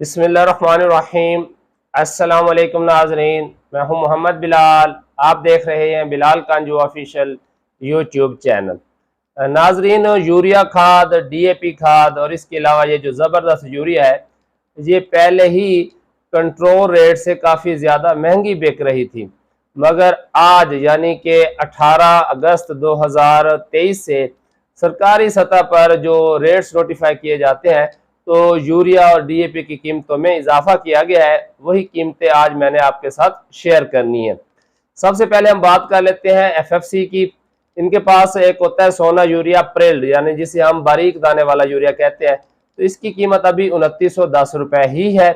बिस्मिल्लाहिर्रहमानिर्रहीम। अस्सलाम वालेकुम नाज़रीन, मैं हूं मोहम्मद बिलाल। आप देख रहे हैं बिलाल कांजू ऑफिशियल यूट्यूब चैनल। नाज़रीन, यूरिया खाद, डीएपी खाद और इसके अलावा ये जो ज़बरदस्त यूरिया है, ये पहले ही कंट्रोल रेट से काफ़ी ज़्यादा महंगी बिक रही थी, मगर आज यानी कि 18 अगस्त 2023 से सरकारी सतह पर जो रेट्स नोटिफाई किए जाते हैं, तो यूरिया और डीएपी की कीमतों में इजाफा किया गया है। वही कीमतें आज मैंने आपके साथ शेयर करनी है। सबसे पहले हम बात कर लेते हैं एफएफसी की। इनके पास एक होता है सोना यूरिया प्रिल्ड, यानी जिसे हम बारीक दाने वाला यूरिया कहते हैं, तो इसकी कीमत अभी 2910 रुपए ही है।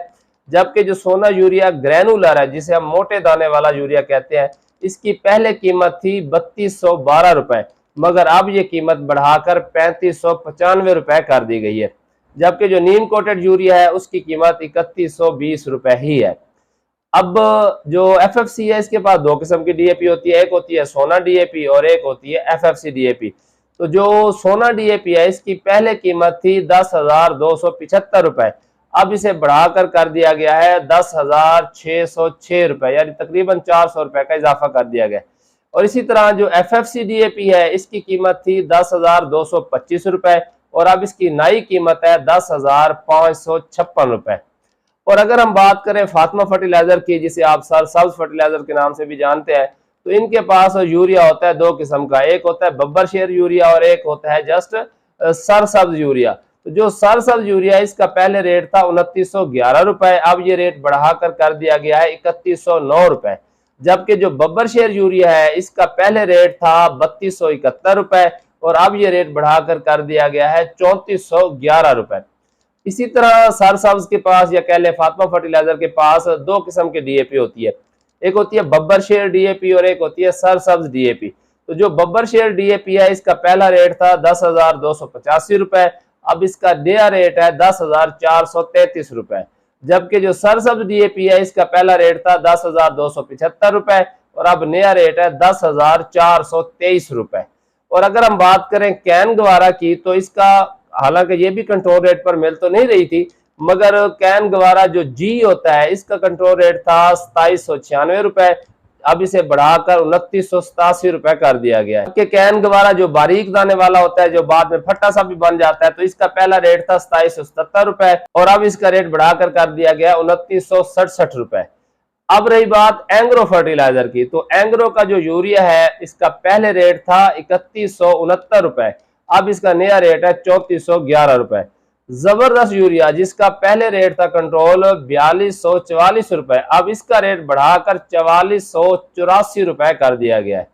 जबकि जो सोना यूरिया ग्रैनुलर है, जिसे हम मोटे दाने वाला यूरिया कहते हैं, इसकी पहले कीमत थी 3212 रुपए, मगर अब ये कीमत बढ़ाकर 3595 रुपए कर दी गई है। जबकि जो नीम कोटेड यूरिया है उसकी कीमत 3120 रुपए ही है। अब जो एफएफसी है, इसके पास दो किस्म की डीएपी होती है, एक होती है सोना डीएपी और एक होती है एफएफसी डीएपी। तो जो सोना डीएपी है, इसकी पहले कीमत थी 10,275 रुपए, अब इसे बढ़ाकर कर दिया गया है 10,606 रुपए, यानी तकरीबन 400 रुपए का इजाफा कर दिया गया। और इसी तरह जो एफएफसी डीएपी है, इसकी कीमत थी 10,225 रुपए और अब इसकी नई कीमत है 10,556 रुपए। और अगर हम बात करें फातिमा फर्टिलाइजर की, जिसे आप सर सब्ज फर्टिलाइजर के नाम से भी जानते हैं, तो इनके पास यूरिया होता है दो किस्म का, एक होता है बब्बर शेर यूरिया और एक होता है जस्ट सर सब्ज यूरिया। तो जो सर सब्ज यूरिया, इसका पहले रेट था 2911 रुपए, अब ये रेट बढ़ाकर कर दिया गया है 3109 रुपए। जबकि जो बब्बर शेर यूरिया है, इसका पहले रेट था 3271 रुपए और अब ये रेट बढ़ाकर कर दिया गया है 3411 रुपए। इसी तरह सर सब्ज के पास, या कह ले फातिमा फर्टिलाइजर के पास, दो किस्म की डीएपी होती है, एक होती है बब्बर शेर डीएपी और एक होती है सर सब्ज डीएपी। तो जो बब्बर शेर डीएपी है, इसका पहला रेट था 10,285 रुपए, अब इसका नया रेट है 10,433 रुपए। जबकि जो सर सब्ज डीएपी है, इसका पहला रेट था 10,275 रुपए और अब नया रेट है 10,423 रुपए। और अगर हम बात करें कैन गवारा की, तो इसका हालांकि ये भी कंट्रोल रेट पर मिल तो नहीं रही थी, मगर कैन गवारा जो जी होता है, इसका कंट्रोल रेट था 2796 रुपए, अब इसे बढ़ाकर 2987 रुपए कर दिया गया है। कि कैन गवारा जो बारीक दाने वाला होता है, जो बाद में फट्टा सा भी बन जाता है, तो इसका पहला रेट था 2777 रुपए और अब इसका रेट बढ़ाकर कर दिया गया 2967 रुपए। अब रही बात एंग्रो फर्टिलाइजर की, तो एंग्रो का जो यूरिया है, इसका पहले रेट था 3169 रुपए, अब इसका नया रेट है 3411 रुपए। जबरदस्त यूरिया, जिसका पहले रेट था कंट्रोल 4244 रुपए, अब इसका रेट बढ़ाकर 4484 रुपए कर दिया गया है।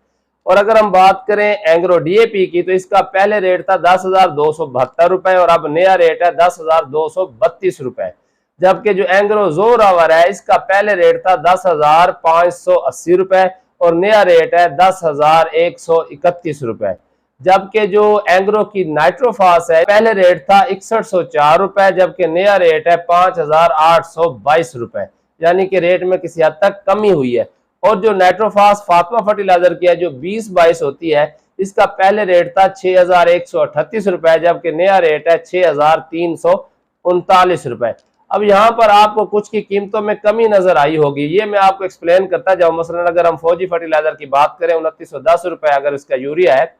और अगर हम बात करें एंग्रो डीएपी की, तो इसका पहले रेट था 10,272 रुपए और अब नया रेट है 10,232 रुपए। जबकि जो एंग्रो जोरावर है, इसका पहले रेट था 10,580 रुपए और नया रेट है 10,131 रुपए। जबकि जो एंग्रो की नाइट्रोफास है, पहले रेट था 6104 रुपए, जबकि नया रेट है 5,822 रुपए, यानी कि रेट में किसी हद तक कमी हुई है। और जो नाइट्रोफास फातिमा फर्टिलाइजर की है, जो 2022 होती है, इसका पहले रेट था 6,138 रुपए, जबकि नया रेट है 6,339 रुपए। अब यहाँ पर आपको कुछ की कीमतों में कमी नजर आई होगी, ये मैं आपको एक्सप्लेन करता जाऊँ। मसलन अगर हम फौजी फर्टिलाइजर की बात करें, 2910 रुपए अगर इसका यूरिया है,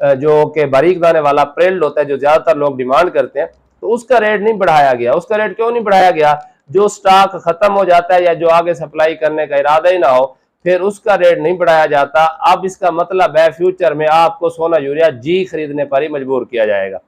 जो कि बारीक दाने वाला प्रिल्ड होता है, जो ज्यादातर लोग डिमांड करते हैं, तो उसका रेट नहीं बढ़ाया गया। उसका रेट क्यों नहीं बढ़ाया गया? जो स्टॉक खत्म हो जाता है या जो आगे सप्लाई करने का इरादा ही ना हो, फिर उसका रेट नहीं बढ़ाया जाता। अब इसका मतलब है फ्यूचर में आपको सोना यूरिया जी खरीदने पर ही मजबूर किया जाएगा,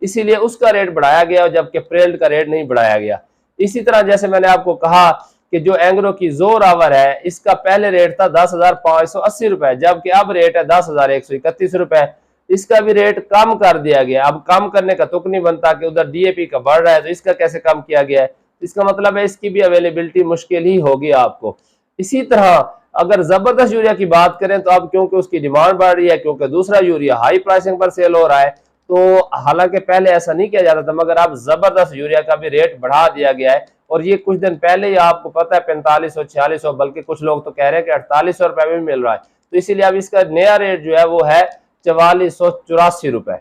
इसीलिए उसका रेट बढ़ाया गया, जबकि प्रिल्ड का रेट नहीं बढ़ाया गया। इसी तरह जैसे मैंने आपको कहा कि जो एंग्रो की जोर आवर है, इसका पहले रेट था 10,580 रुपए, जबकि अब रेट है 10,131 रुपए। इसका भी रेट कम कर दिया गया। अब कम करने का तुक नहीं बनता कि उधर डीएपी का बढ़ रहा है तो इसका कैसे कम किया गया है, इसका मतलब है इसकी भी अवेलेबिलिटी मुश्किल ही होगी आपको। इसी तरह अगर जबरदस्त यूरिया की बात करें, तो अब क्योंकि उसकी डिमांड बढ़ रही है, क्योंकि दूसरा यूरिया हाई प्राइसिंग पर सेल हो रहा है, तो हालांकि पहले ऐसा नहीं किया जाता था, मगर अब जबरदस्त यूरिया का भी रेट बढ़ा दिया गया है। और ये कुछ दिन पहले ही आपको पता है 4500 4600, बल्कि कुछ लोग तो कह रहे हैं कि 4800 रुपए में मिल रहा है। तो इसीलिए अब इसका नया रेट जो है वो है 4484 रुपए।